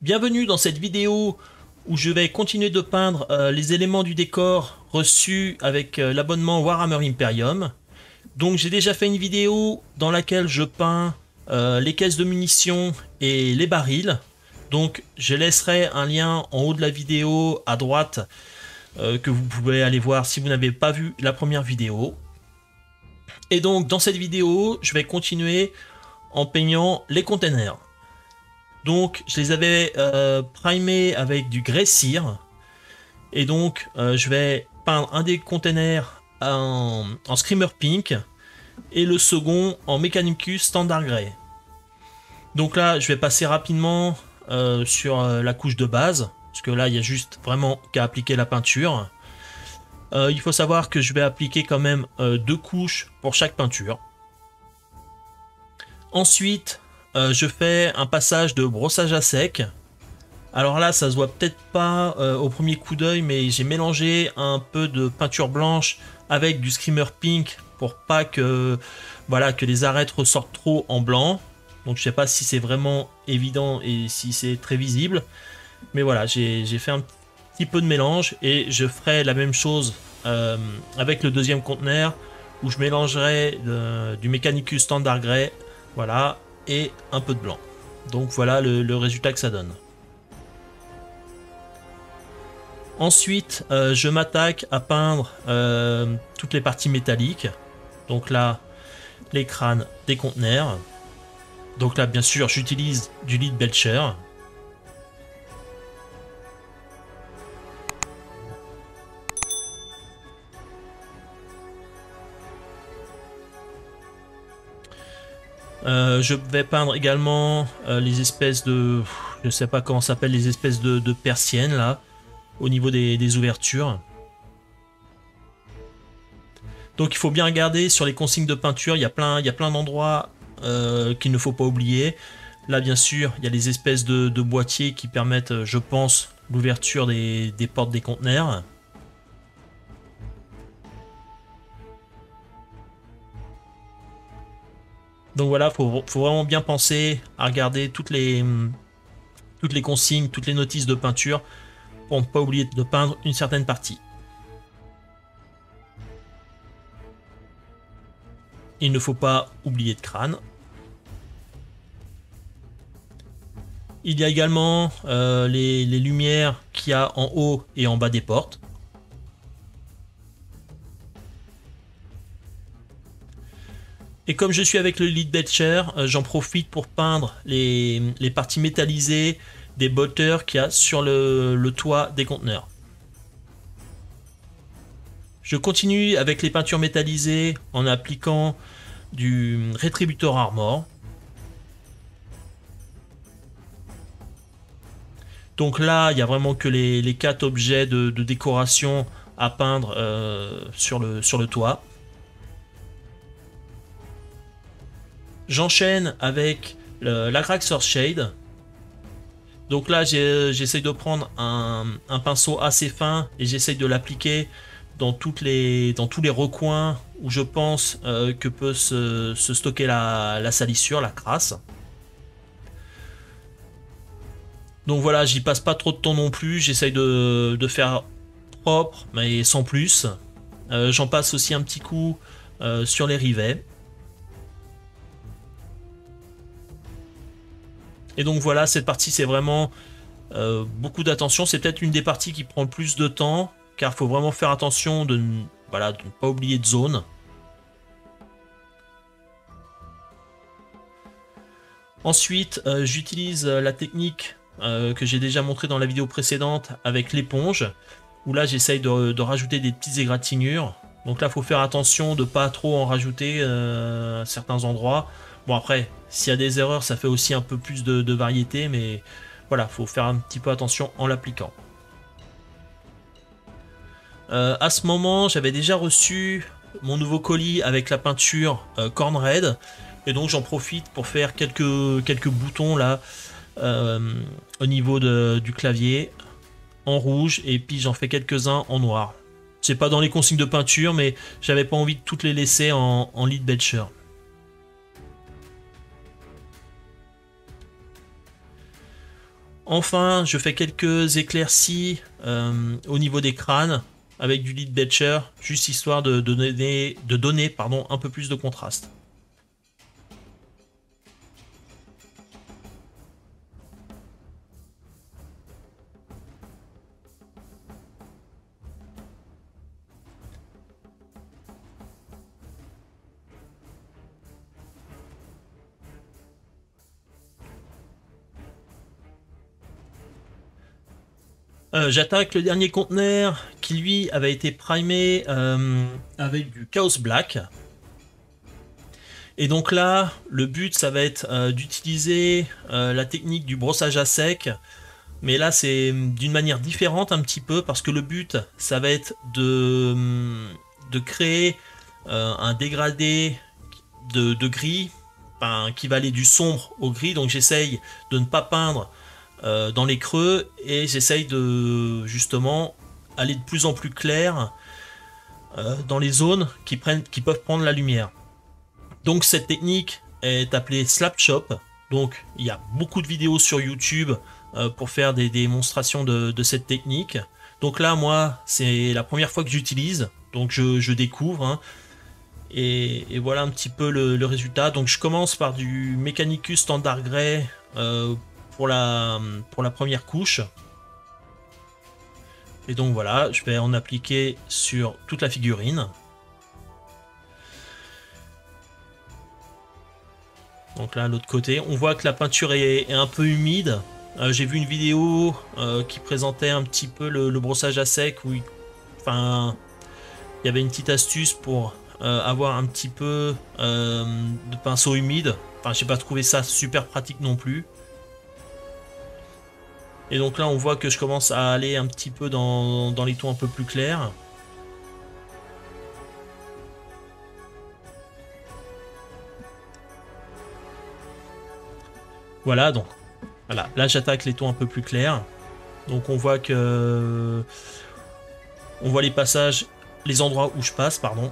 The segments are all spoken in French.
Bienvenue dans cette vidéo où je vais continuer de peindre les éléments du décor reçus avec l'abonnement Warhammer Imperium. Donc j'ai déjà fait une vidéo dans laquelle je peins les caisses de munitions et les barils. Donc je laisserai un lien en haut de la vidéo à droite que vous pouvez aller voir si vous n'avez pas vu la première vidéo. Et donc dans cette vidéo, je vais continuer en peignant les containers. Donc je les avais primés avec du grès cire. Et donc je vais peindre un des containers en Screamer Pink et le second en Mechanicus Standard Grey. Donc là je vais passer rapidement sur la couche de base, parce que là il y a juste vraiment qu'à appliquer la peinture. Il faut savoir que je vais appliquer quand même 2 couches pour chaque peinture. Ensuite je fais un passage de brossage à sec. Alors là ça se voit peut-être pas au premier coup d'œil, mais j'ai mélangé un peu de peinture blanche avec du Screamer Pink pour pas que, voilà, que les arêtes ressortent trop en blanc. Donc je sais pas si c'est vraiment évident et si c'est très visible, mais voilà, j'ai fait un petit peu de mélange et je ferai la même chose avec le deuxième conteneur où je mélangerai du Mechanicus Standard Grey, voilà, et un peu de blanc. Donc voilà le résultat que ça donne. Ensuite, je m'attaque à peindre toutes les parties métalliques. Donc là, les crânes des conteneurs. Donc là, bien sûr, j'utilise du Lead Belcher. Je vais peindre également les espèces de... Je sais pas comment ça s'appelle, les espèces de persiennes là, au niveau des ouvertures. Donc il faut bien regarder sur les consignes de peinture, il y a plein d'endroits qu'il ne faut pas oublier. Là bien sûr, il y a les espèces de boîtiers qui permettent, je pense, l'ouverture des portes des conteneurs. Donc voilà, faut vraiment bien penser à regarder toutes les consignes, toutes les notices de peinture pour ne pas oublier de peindre une certaine partie. Il ne faut pas oublier de crâne. Il y a également les lumières qu'il y a en haut et en bas des portes. Et comme je suis avec le Lead Belcher, j'en profite pour peindre les parties métallisées des bolters qu'il y a sur le toit des conteneurs. Je continue avec les peintures métallisées en appliquant du Retributor Armor. Donc là, il n'y a vraiment que les 4 objets de décoration à peindre sur le toit. J'enchaîne avec la Craxor Shade. Donc là, j'essaye de prendre un pinceau assez fin et j'essaye de l'appliquer dans tous les recoins où je pense que peut se stocker la salissure, la crasse. Donc voilà, j'y passe pas trop de temps non plus, j'essaye de faire propre, mais sans plus. J'en passe aussi un petit coup sur les rivets. Et donc voilà, cette partie c'est vraiment beaucoup d'attention. C'est peut-être une des parties qui prend le plus de temps, car il faut vraiment faire attention de ne pas oublier de zone. Ensuite, j'utilise la technique que j'ai déjà montré dans la vidéo précédente avec l'éponge, où là j'essaye de rajouter des petites égratignures. Donc là il faut faire attention de pas trop en rajouter à certains endroits. Bon après, s'il y a des erreurs, ça fait aussi un peu plus de variété, mais voilà, faut faire un petit peu attention en l'appliquant. À ce moment, j'avais déjà reçu mon nouveau colis avec la peinture Corn Red, et donc j'en profite pour faire quelques boutons là au niveau du clavier en rouge, et puis j'en fais quelques-uns en noir. C'est pas dans les consignes de peinture, mais j'avais pas envie de toutes les laisser en Lead Belcher. Enfin, je fais quelques éclaircies au niveau des crânes avec du lead Becher, juste histoire de donner pardon, un peu plus de contraste. J'attaque le dernier conteneur qui lui avait été primé avec du Chaos Black. Et donc là, le but ça va être d'utiliser la technique du brossage à sec. Mais là c'est d'une manière différente un petit peu parce que le but ça va être de créer un dégradé de gris qui va aller du sombre au gris. Donc j'essaye de ne pas peindre dans les creux et j'essaye de justement aller de plus en plus clair dans les zones qui peuvent prendre la lumière. Donc cette technique est appelée Slap Chop. Donc il y a beaucoup de vidéos sur YouTube pour faire des démonstrations de cette technique. Donc là moi c'est la première fois que j'utilise, donc je découvre hein. Et voilà un petit peu le résultat. Donc je commence par du Mechanicus Standard Grey pour la première couche. Et donc voilà, je vais en appliquer sur toute la figurine. Donc là, l'autre côté, on voit que la peinture est un peu humide. J'ai vu une vidéo qui présentait un petit peu le brossage à sec où il y avait une petite astuce pour avoir un petit peu de pinceau humide. Enfin, j'ai pas trouvé ça super pratique non plus. Et donc là, on voit que je commence à aller un petit peu dans les tons un peu plus clairs. Voilà, donc voilà. Là, j'attaque les tons un peu plus clairs. Donc on voit que on voit les passages, les endroits où je passe, pardon.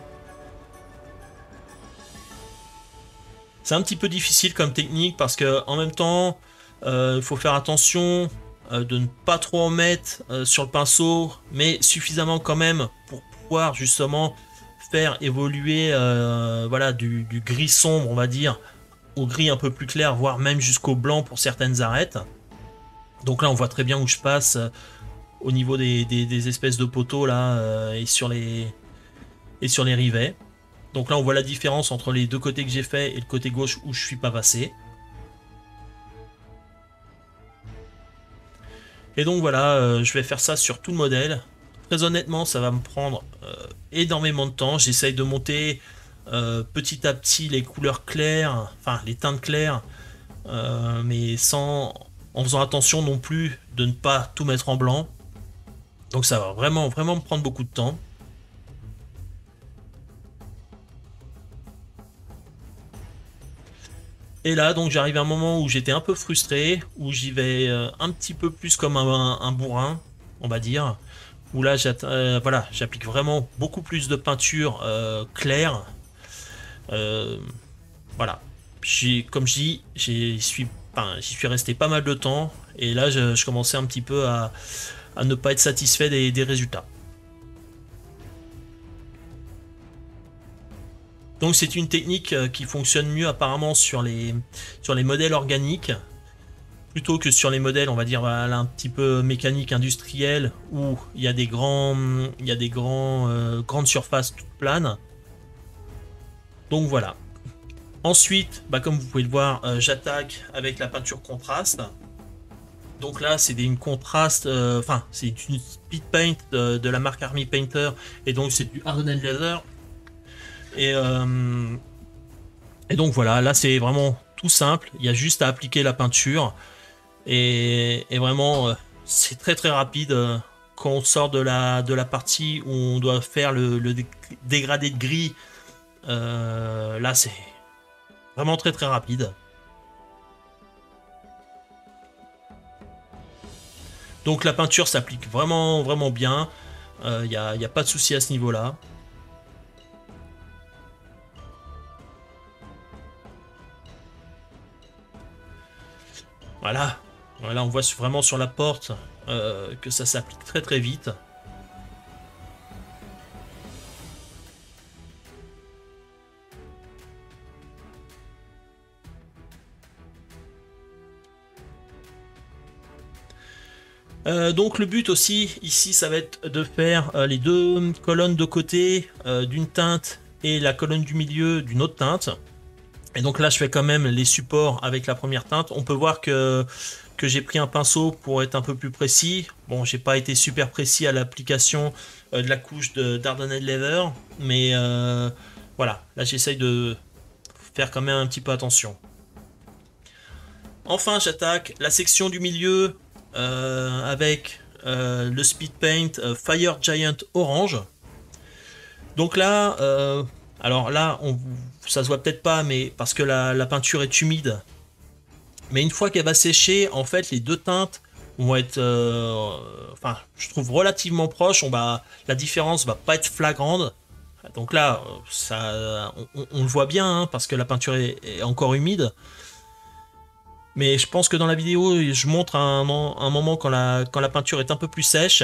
C'est un petit peu difficile comme technique parce que en même temps, il faut faire attention de ne pas trop en mettre sur le pinceau, mais suffisamment quand même pour pouvoir justement faire évoluer voilà, du gris sombre, on va dire, au gris un peu plus clair, voire même jusqu'au blanc pour certaines arêtes. Donc là, on voit très bien où je passe au niveau des espèces de poteaux là et sur les rivets. Donc là, on voit la différence entre les deux côtés que j'ai fait et le côté gauche où je suis pas passé. Et donc voilà, je vais faire ça sur tout le modèle. Très honnêtement, ça va me prendre énormément de temps. J'essaye de monter petit à petit les couleurs claires, enfin les teintes claires, mais en faisant attention non plus de ne pas tout mettre en blanc. Donc ça va vraiment me prendre beaucoup de temps. Et là, donc j'arrive à un moment où j'étais un peu frustré, où j'y vais un petit peu plus comme un bourrin, on va dire. Où là, voilà, j'applique vraiment beaucoup plus de peinture claire. Voilà. Comme je dis, j'y suis resté pas mal de temps. Et là, je commençais un petit peu à ne pas être satisfait des résultats. Donc c'est une technique qui fonctionne mieux apparemment sur les modèles organiques plutôt que sur les modèles, on va dire voilà, un petit peu mécanique industrielle où il y a des grandes surfaces toutes planes. Donc voilà. Ensuite, comme vous pouvez le voir, j'attaque avec la peinture contraste. Donc là, c'est une contraste, c'est une speed paint de la marque Army Painter et donc c'est du Hardened Leather. Et donc voilà, là c'est vraiment tout simple, il y a juste à appliquer la peinture et vraiment c'est très rapide quand on sort de la partie où on doit faire le dégradé de gris. Là c'est vraiment très rapide. Donc la peinture s'applique vraiment bien, il n'y a pas de souci à ce niveau là. Voilà, Là, on voit vraiment sur la porte que ça s'applique très très vite. Donc le but aussi ici, ça va être de faire les deux colonnes de côté d'une teinte et la colonne du milieu d'une autre teinte. Et donc là, je fais quand même les supports avec la première teinte. On peut voir que j'ai pris un pinceau pour être un peu plus précis. Bon, j'ai pas été super précis à l'application de la couche de Dardanelle Leather, mais voilà, là j'essaye de faire quand même un petit peu attention. Enfin, j'attaque la section du milieu avec le Speed Paint Fire Giant Orange. Donc là, alors là, ça se voit peut-être pas, mais parce que la peinture est humide. Mais une fois qu'elle va sécher, en fait, les deux teintes vont être, enfin, je trouve relativement proches. La différence va pas être flagrante. Donc là, on le voit bien, hein, parce que la peinture est encore humide. Mais je pense que dans la vidéo, je montre un moment quand la peinture est un peu plus sèche.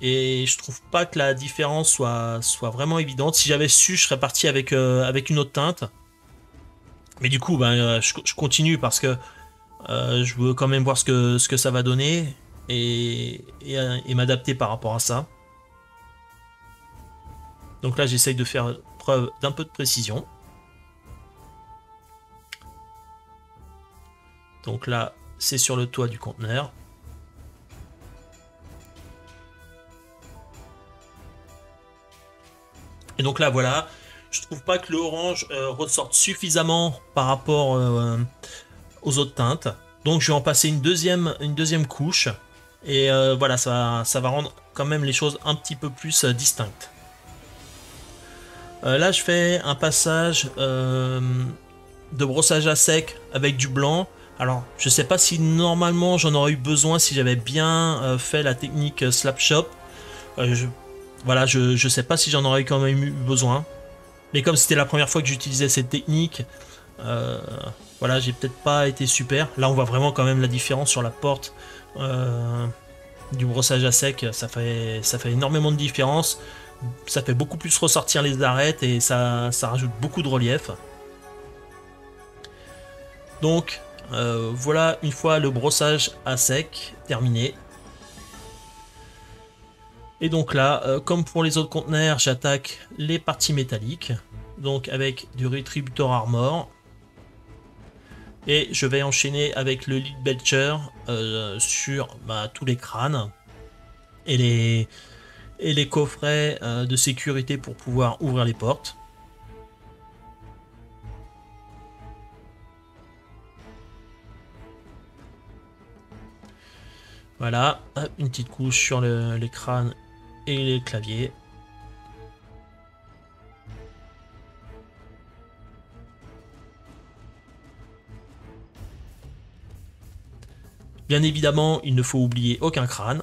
Et je trouve pas que la différence soit vraiment évidente. Si j'avais su, je serais parti avec une autre teinte. Mais du coup, je continue parce que je veux quand même voir ce que ça va donner et m'adapter par rapport à ça. Donc là, j'essaye de faire preuve d'un peu de précision. Donc là, c'est sur le toit du conteneur. Et donc là, voilà, je trouve pas que le orange ressorte suffisamment par rapport aux autres teintes. Donc je vais en passer une deuxième couche. Et voilà, ça va rendre quand même les choses un petit peu plus distinctes. Là, je fais un passage de brossage à sec avec du blanc. Alors, je sais pas si normalement j'en aurais eu besoin si j'avais bien fait la technique Slap Shop. Voilà, je sais pas si j'en aurais quand même eu besoin. Mais comme c'était la première fois que j'utilisais cette technique, voilà, j'ai peut-être pas été super. Là, on voit vraiment quand même la différence sur la porte du brossage à sec. Ça fait énormément de différence. Ça fait beaucoup plus ressortir les arêtes et ça rajoute beaucoup de relief. Donc, voilà, une fois le brossage à sec terminé. Et donc là, comme pour les autres conteneurs, j'attaque les parties métalliques. Donc avec du Retributor Armor. Et je vais enchaîner avec le Lead Belcher sur tous les crânes. Et les coffrets de sécurité pour pouvoir ouvrir les portes. Voilà, une petite couche sur les crânes et les claviers. Bien évidemment, il ne faut oublier aucun crâne.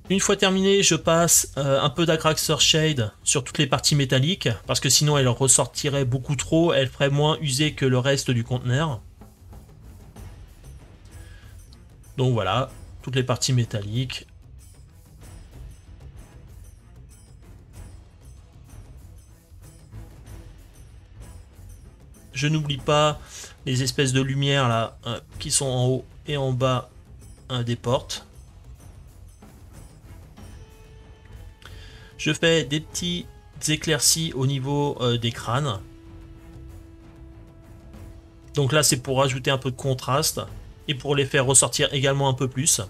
Une fois terminé, je passe un peu d'Agraxer Shade sur toutes les parties métalliques, parce que sinon elle ressortirait beaucoup trop, elle ferait moins usée que le reste du conteneur. Donc voilà, toutes les parties métalliques. Je n'oublie pas les espèces de lumière là qui sont en haut et en bas des portes. Je fais des petits éclaircies au niveau des crânes. Donc là, c'est pour rajouter un peu de contraste et pour les faire ressortir également un peu plus.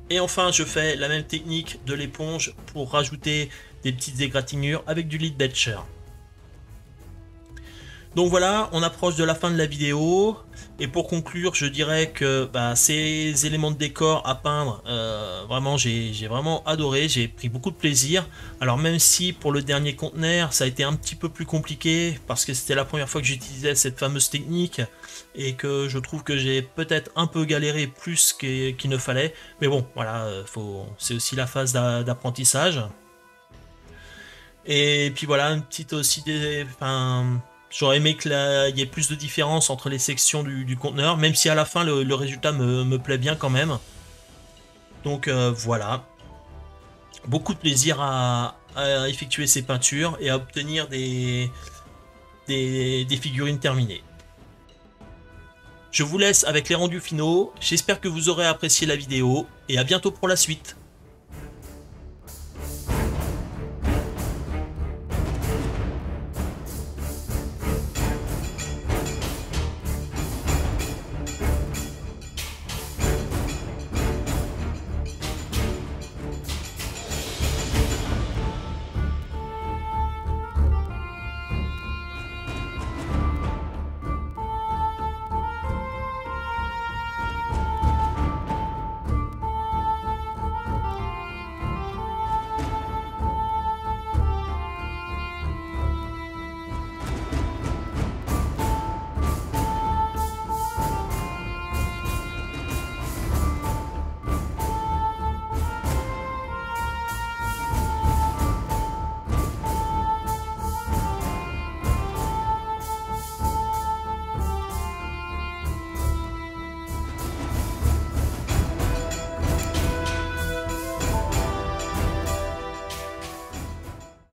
Et enfin, je fais la même technique de l'éponge pour rajouter des petites égratignures avec du Lead Belcher. Donc voilà, on approche de la fin de la vidéo. Et pour conclure, je dirais que ces éléments de décor à peindre, vraiment j'ai vraiment adoré, j'ai pris beaucoup de plaisir. Alors même si pour le dernier conteneur, ça a été un petit peu plus compliqué, parce que c'était la première fois que j'utilisais cette fameuse technique, et que je trouve que j'ai peut-être un peu galéré plus qu'il ne fallait. Mais bon, voilà, c'est aussi la phase d'apprentissage. Et puis voilà, une petite aussi enfin, j'aurais aimé qu'il y ait plus de différence entre les sections du conteneur, même si à la fin le résultat me plaît bien quand même. Donc voilà, beaucoup de plaisir à effectuer ces peintures et à obtenir des figurines terminées. Je vous laisse avec les rendus finaux, j'espère que vous aurez apprécié la vidéo et à bientôt pour la suite.